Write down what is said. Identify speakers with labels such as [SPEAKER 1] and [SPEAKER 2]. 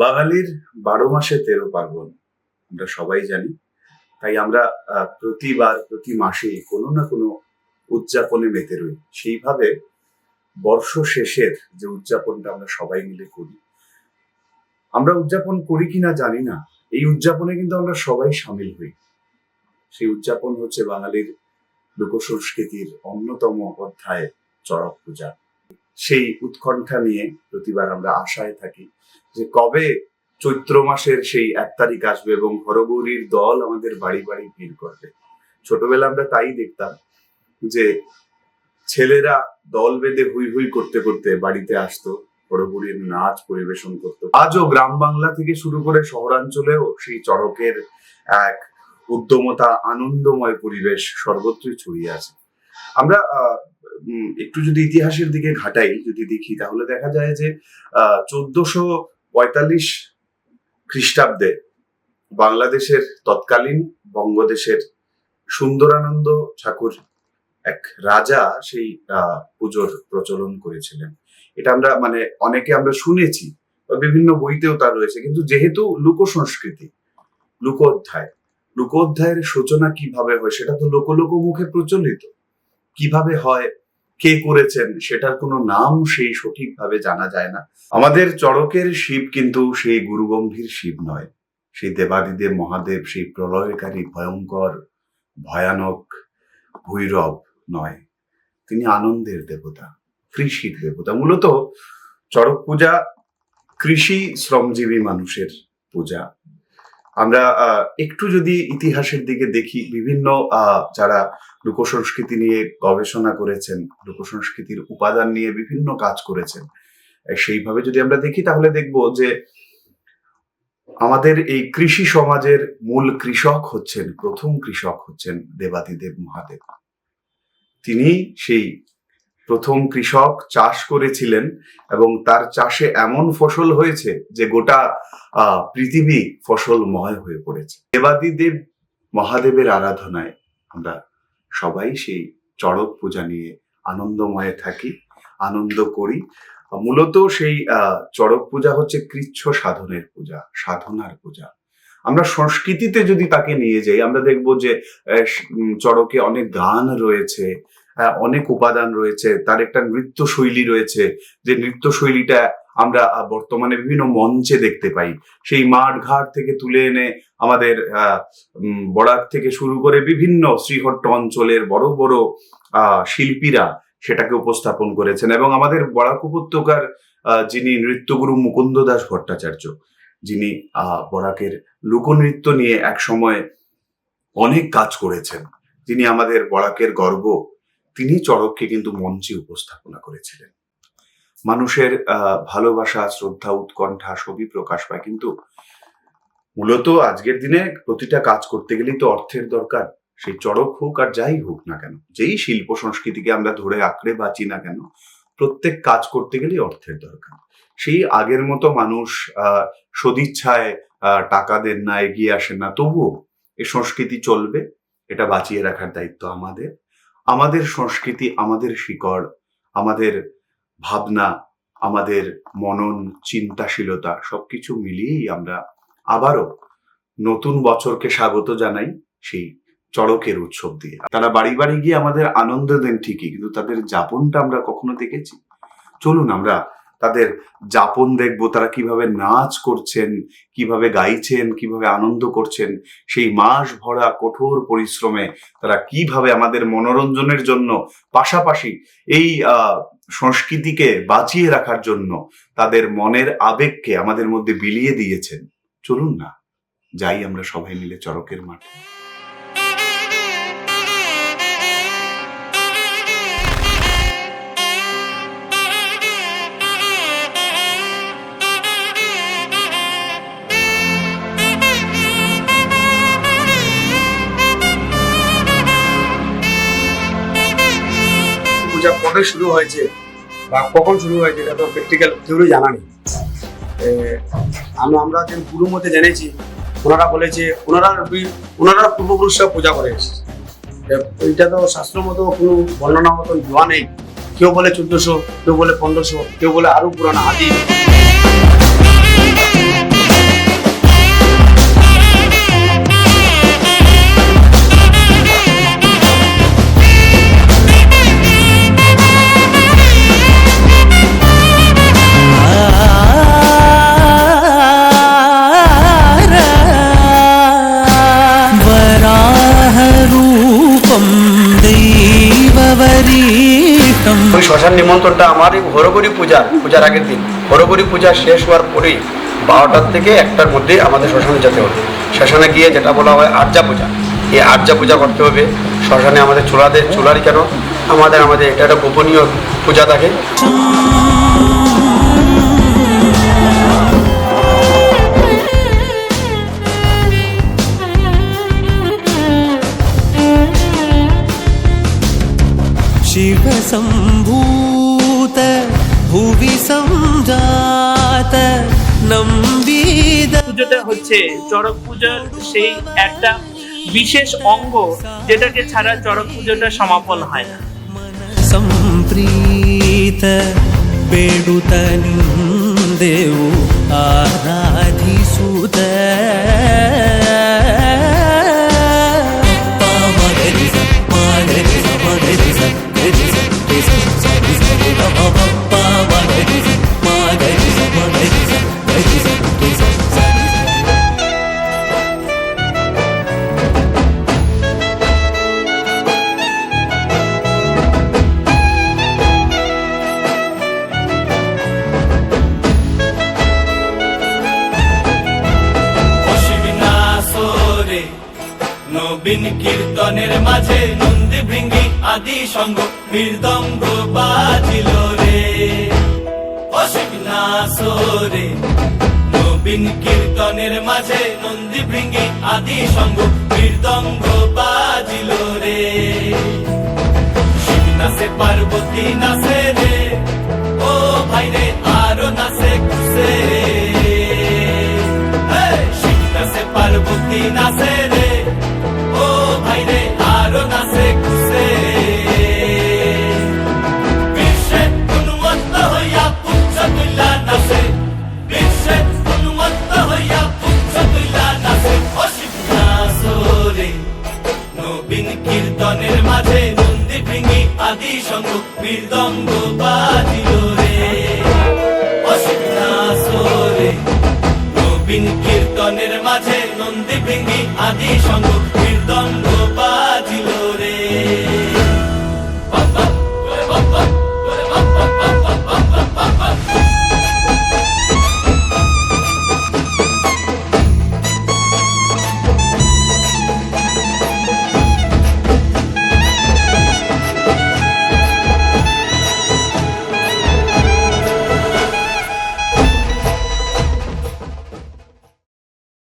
[SPEAKER 1] বাঙালির 12 মাসে 13 পার্বণ আমরা সবাই জানি। তাই আমরা প্রতিবার প্রতি মাসে কোনো না কোনো উদযাপনে মেতে রই। সেইভাবে বর্ষ শেষের যে উদযাপনটা আমরা সবাই মিলে করি, আমরা উদযাপন করি কিনা জানি না, এই উদযাপনে কিন্তু আমরা সবাই সামিল হই। সেই উদযাপন হচ্ছে বাঙালির লোকসংস্কৃতির অন্যতম অধ্যায় চড়ক পূজা। সেই উৎকণ্ঠা নিয়ে প্রতিবার আমরা আশায় থাকি যে কবে চৈত্র মাসের সেই 1 তারিখ আসবে এবং হরগৌরীর দল আমাদের বাড়ি বাড়ি ভিড় করবে। ছোটবেলা আমরা তাই দেখতাম যে ছেলেরা দল বেঁধে হুই হুই করতে করতে বাড়িতে আসতো, হরগৌরীর নাচ পরিবেশন করতো। আজও গ্রাম বাংলা থেকে শুরু করে শহরাঞ্চলেও সেই চড়কের এক উদ্যমতা, আনন্দময় পরিবেশ সর্বত্রই ছড়িয়ে আছে। আমরা একটু যদি ইতিহাসের দিকে ঘাটাই, যদি দেখি, তাহলে দেখা যায় যে 1445 খ্রিস্টাব্দে বাংলাদেশের তৎকালীন বঙ্গদেশের সুন্দরানন্দ ঠাকুর এক রাজা সেই পুজোর প্রচলন করেছিলেন। এটা আমরা অনেকে আমরা শুনেছি, বিভিন্ন বইতেও তা রয়েছে। কিন্তু যেহেতু লোকসংস্কৃতি, লোকোধ্যায়ের সূচনা কিভাবে হয় সেটা তো লোক মুখে প্রচলিত। কিভাবে হয়, কে করেছেন, সেটার কোনো নাম সেই সঠিকভাবে জানা যায় না। আমাদের চড়কের শিব কিন্তু সেই গুরুগম্ভীর শিব নয়, সেই দেবাদিদেব মহাদেব, সেই প্রলয়কারী ভয়ঙ্কর ভয়ানক ভৈরব নয়। তিনি আনন্দের দেবতা, কৃষির দেবতা। মূলত চড়ক পূজা কৃষি শ্রমজীবী মানুষের পূজা। আমরা একটু যদি ইতিহাসের দিকে দেখি, বিভিন্ন যারা লোকসংস্কৃতি নিয়ে গবেষণা করেছেন, লোকসংস্কৃতির উপাদান নিয়ে বিভিন্ন কাজ করেছেন, সেইভাবে যদি আমরা দেখি তাহলে দেখব যে আমাদের এই কৃষি সমাজের মূল কৃষক হচ্ছেন, প্রথম কৃষক হচ্ছেন দেবাদিদেব মহাদেব। তিনি সেই প্রথম কৃষক, চাষ করেছিলেন এবং তার চাষে এমন ফসল হয়েছে যে গোটা পৃথিবী ফসলময় হয়ে পড়েছে। দেবাদিদেব মহাদেবের আরাধনায় আমরা সবাই সেই চড়ক পূজা নিয়ে আনন্দময় থাকি, আনন্দ করি। মূলত সেই চড়ক পূজা হচ্ছে কৃচ্ছ সাধনের পূজা, সাধনার পূজা। আমরা সংস্কৃতিতে যদি তাকে নিয়ে যাই, আমরা দেখব যে চড়কে অনেক গান রয়েছে, অনেক উপাদান রয়েছে, তার একটা নৃত্য শৈলী রয়েছে, যে নৃত্য শৈলীটা আমরা বর্তমানে বিভিন্ন মঞ্চে দেখতে পাই। সেই মাঠ ঘাট থেকে তুলে এনে আমাদের বরাক থেকে শুরু করে বিভিন্ন শ্রীহট্ট অঞ্চলের বড় বড় শিল্পীরা সেটাকে উপস্থাপন করেছেন। এবং আমাদের বরাক উপত্যকার যিনি নৃত্যগুরু মুকুন্দ দাস ভট্টাচার্য, যিনি বরাকের লোকনৃত্য নিয়ে এক সময় অনেক কাজ করেছেন, যিনি আমাদের বরাকের গর্ব, তিনি চড়ককে কিন্তু মঞ্চে উপস্থাপনা করেছিলেন। মানুষের ভালোবাসা, শ্রদ্ধা, উৎকণ্ঠা সবই প্রকাশ পায়। কিন্তু মূলত আজকের দিনে প্রতিটা কাজ করতে গেলেই তো অর্থের দরকার। সেই চড়ক হোক আর যাই হোক না কেন, যেই শিল্প সংস্কৃতিকে আমরা ধরে আঁকড়ে বাঁচি না কেন, প্রত্যেক কাজ করতে গেলেই অর্থের দরকার। সেই আগের মতো মানুষ সদিচ্ছায় টাকা দেন না, এগিয়ে আসেন না। তবুও এই সংস্কৃতি চলবে, এটা বাঁচিয়ে রাখার দায়িত্ব আমাদের। আমাদের সংস্কৃতি, আমাদের শিকড়, আমাদের ভাবনা, আমাদের মনন, চিন্তাশীলতা সবকিছু মিলিয়েই আমরা আবারও নতুন বছরকে স্বাগত জানাই সেই চড়কের উৎসব দিয়ে। তারা বাড়ি বাড়ি গিয়ে আমাদের আনন্দ দেন ঠিকই, কিন্তু তাদের যাপনটা আমরা কখনো দেখেছি? চলুন আমরা তাদের যাপন দেখবো, তারা কিভাবে নাচ করছেন, কিভাবে গাইছেন, কিভাবে আনন্দ করছেন। সেই মাস ভরা কঠোর পরিশ্রমে তারা কিভাবে আমাদের মনোরঞ্জনের জন্য পাশাপাশি এই সংস্কৃতিকে বাঁচিয়ে রাখার জন্য তাদের মনের আবেগকে আমাদের মধ্যে বিলিয়ে দিয়েছেন। চলুন না যাই আমরা সবাই মিলে চড়কের মাঠে।
[SPEAKER 2] পূজা কবে শুরু হয়েছে বা কখন শুরু হয়েছে এটা তো প্র্যাকটিক্যাল থিওরি জানা নেই। আমরা যে গুরুর মধ্যে জেনেছি, ওনারা বলেছে ওনারা পূর্বপুরুষরা পূজা করে এসেছে। এটা তো শাস্ত্র মতো কোনো বর্ণনা মতন দেওয়া নেই। কেউ বলে 1400, কেউ বলে 1500, কেউ বলে আরো পুরানো আদি। অনুষ্ঠানটা আমার এই হরগরি পূজার আগের দিন, হরগরি পূজা শেষ হওয়ার পরেই 12টার থেকে 1টার মধ্যে আমাদের শ্মশানে যেতে হবে। শ্মশানে গিয়ে যেটা বলা হয় আর্যা পূজা, এই আর্যা পূজা করতে হবে। শ্মশানে আমাদের চুলারই কেন আমাদের এটা একটা গোপনীয় পূজা থাকে।
[SPEAKER 3] शिव सम्भूत भुवि संजात नम्बिद।
[SPEAKER 4] পুজোটা হচ্ছে চড়ক পূজার সেই একটা বিশেষ অঙ্গ, যেটাকে ছাড়া চড়ক পুজোটা সমাপন হয় না।
[SPEAKER 3] सम्प्रीत बेडुत देव आराधिसुत
[SPEAKER 5] নবীন কীর্তনের মাঝে নন্দী ভৃঙ্গি আদি সঙ্গ মৃদঙ্গ বাজিল রে, অশিবনাসরে। নবীন কীর্তনের মাঝে নন্দী ভৃঙ্গি আদি সঙ্গ মৃদঙ্গ বাজিল রে। শিব নাচে পার্বতী নাচে রে, ও ভাই রে আরো নাচে খুশে রে। শিব নাচে পার্বতী নাচে রে, ও ভাই রে আরো নাচে খুশে। বিশ্বে উন্মত্ত হইয়া পুচ্ছ তুইলা নাচে, বিশ্বে উন্মত্ত হইয়া পুচ্ছ তুইলা নাচে। অশিব নাচরে নবীন কীর্তনের মাঝে নন্দী ভৃঙ্গি আদি সঙ্গ মৃদঙ্গ বাজিল রে, অশিব নাচরে। নবীন কীর্তনের মাঝে নন্দী ভৃঙ্গি আদি সঙ্গ মৃদঙ্গ বাজিল।